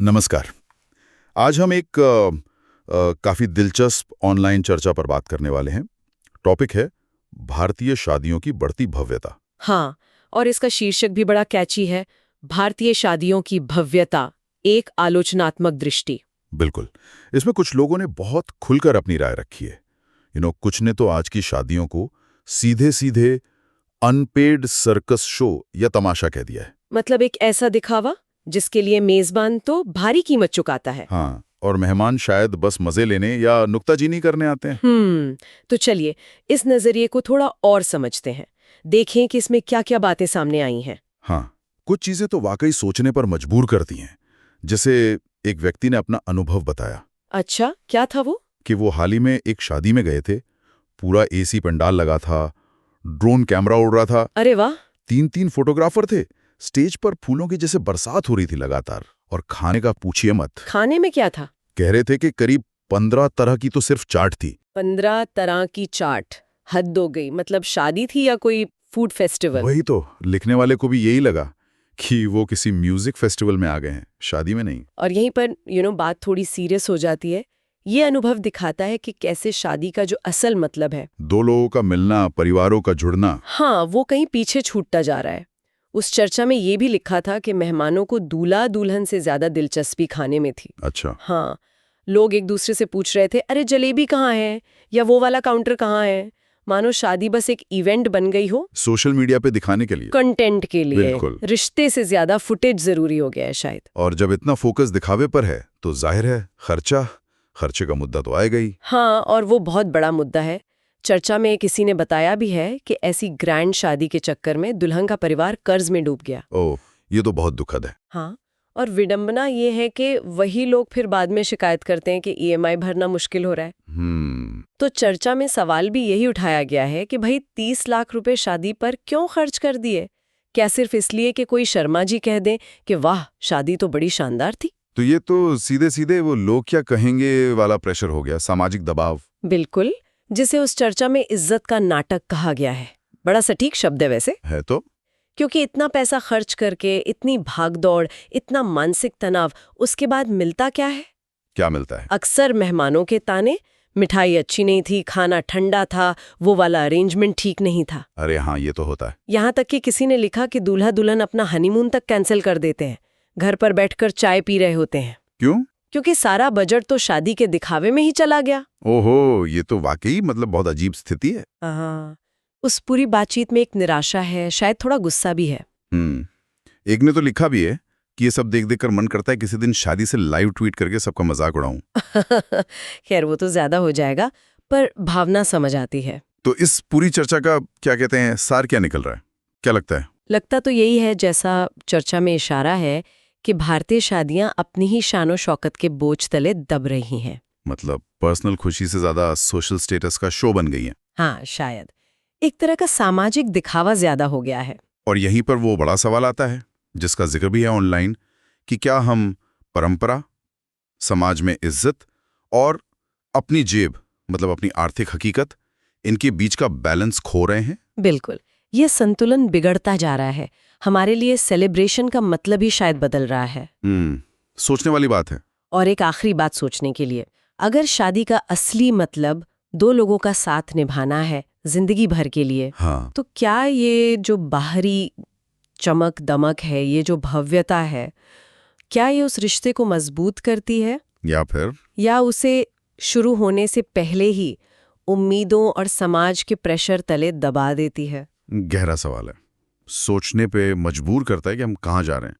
नमस्कार। आज हम एक काफ़ी दिलचस्प ऑनलाइन चर्चा पर बात करने वाले हैं। टॉपिक है भारतीय शादियों की बढ़ती भव्यता। हाँ, और इसका शीर्षक भी बड़ा कैची है। भारतीय शादियों की भव्यता, एक आलोचनात्मक दृष्टि। बिल्कुल। इसमें कुछ लोगों ने बहुत खुलकर अपनी राय रखी है। कुछ ने तो आज की शादियों को सीधे सीधे अनपेड सर्कस शो या तमाशा कह दिया है। मतलब एक ऐसा दिखावा जिसके लिए मेजबान तो भारी कीमत चुकाता है। हाँ, और मेहमान शायद बस मजे लेने या नुक्ताचीनी करने आते हैं। तो चलिए इस नजरिए को थोड़ा और समझते हैं। देखें कि इसमें क्या-क्या बातें सामने आई हैं। हाँ, कुछ चीजें तो वाकई सोचने पर मजबूर करती हैं। जैसे एक व्यक्ति ने अपना अनुभव बताया अच्छा, क्या था वो? कि वो हाल ही में एक शादी में गए थे। पूरा एसी पंडाल लगा था, ड्रोन कैमरा उड़ रहा था, अरे वाह! 3-3 फोटोग्राफर थे। स्टेज पर फूलों की जैसे बरसात हो रही थी लगातार। और खाने का पूछिए मत। खाने में क्या था? कह रहे थे कि करीब 15 तरह की तो सिर्फ चाट थी। 15 तरह की चाट। हद हो गई। मतलब शादी थी या कोई फूड फेस्टिवल? वही तो, लिखने वाले को भी यही लगा कि वो किसी म्यूजिक फेस्टिवल में आ गए हैं, शादी में नहीं। और यहीं पर बात थोड़ी सीरियस हो जाती है। ये अनुभव दिखाता है कि कैसे शादी का जो असल मतलब है, दो लोगों का मिलना, परिवारों का जुड़ना। हाँ, वो कहीं पीछे छूटता जा रहा है। उस चर्चा में ये भी लिखा था कि मेहमानों को दूल्हा दुल्हन से ज्यादा दिलचस्पी खाने में थी। अच्छा। हाँ, लोग एक दूसरे से पूछ रहे थे, अरे जलेबी कहाँ है, या वो वाला काउंटर कहाँ है। मानो शादी बस एक इवेंट बन गई हो, सोशल मीडिया पे दिखाने के लिए। कंटेंट के लिए। बिल्कुल। रिश्ते से ज्यादा फुटेज जरूरी हो गया है शायद। और जब इतना फोकस दिखावे पर है तो जाहिर है खर्चे का मुद्दा तो आएगा ही। हाँ, और वो बहुत बड़ा मुद्दा है। चर्चा में किसी ने बताया भी है कि ऐसी ग्रैंड शादी के चक्कर में दुल्हन का परिवार कर्ज में डूब गया। ओह, ये तो बहुत दुखद है। हाँ, और विडंबना ये है कि वही लोग फिर बाद में शिकायत करते हैं कि ईएमआई भरना मुश्किल हो रहा है। तो चर्चा में सवाल भी यही उठाया गया है कि भाई 30 लाख रुपए शादी पर क्यों खर्च कर दिए? क्या सिर्फ इसलिए कि कोई शर्मा जी कह दें कि वाह शादी तो बड़ी शानदार थी? तो ये तो सीधे सीधे वो लोग क्या कहेंगे वाला प्रेशर हो गया, सामाजिक दबाव। बिल्कुल, जिसे उस चर्चा में इज्जत का नाटक कहा गया है। बड़ा सटीक शब्द है वैसे। है तो। क्योंकि इतना पैसा खर्च करके, इतनी भागदौड़, इतना मानसिक तनाव, उसके बाद मिलता क्या है? क्या मिलता है? अक्सर मेहमानों के ताने, मिठाई अच्छी नहीं थी, खाना ठंडा था, वो वाला अरेंजमेंट ठीक नहीं था। अरे हाँ, ये तो होता है। यहाँ तक कि किसी ने लिखा कि दूल्हा दुल्हन अपना हनीमून तक कैंसिल कर देते हैं, घर पर बैठकर चाय पी रहे होते हैं। क्यों? क्योंकि सारा बजट तो शादी के दिखावे में ही चला गया। ओहो, ये तो वाकई बहुत अजीब स्थिति है। हाँ, उस पूरी बातचीत में एक निराशा है, शायद थोड़ा गुस्सा भी है। एक ने तो लिखा भी है कि ये सब देख देख कर मन करता है किसी दिन शादी से लाइव ट्वीट करके सबका मजाक उड़ाऊं। खैर वो तो ज्यादा हो जाएगा, पर भावना समझ आती है। तो इस पूरी चर्चा का क्या कहते हैं, सार क्या निकल रहा है? क्या लगता है? लगता तो यही है, जैसा चर्चा में इशारा है, कि भारतीय शादियां अपनी ही शानो शौकत के बोझ तले दब रही हैं। मतलब पर्सनल खुशी से ज्यादा सोशल स्टेटस का शो बन गई है। हाँ, शायद एक तरह का सामाजिक दिखावा ज्यादा हो गया है। और यहीं पर वो बड़ा सवाल आता है जिसका जिक्र भी है ऑनलाइन, कि क्या हम परंपरा, समाज में इज्जत और अपनी जेब अपनी आर्थिक हकीकत, इनके बीच का बैलेंस खो रहे हैं? बिल्कुल, ये संतुलन बिगड़ता जा रहा है। हमारे लिए सेलिब्रेशन का मतलब ही शायद बदल रहा है। सोचने वाली बात है। और एक आखिरी बात सोचने के लिए, अगर शादी का असली मतलब दो लोगों का साथ निभाना है जिंदगी भर के लिए, हाँ। तो क्या ये जो बाहरी चमक दमक है, ये जो भव्यता है, क्या ये उस रिश्ते को मजबूत करती है, या उसे शुरू होने से पहले ही उम्मीदों और समाज के प्रेशर तले दबा देती है? गहरा सवाल है, सोचने पे मजबूर करता है कि हम कहाँ जा रहे हैं।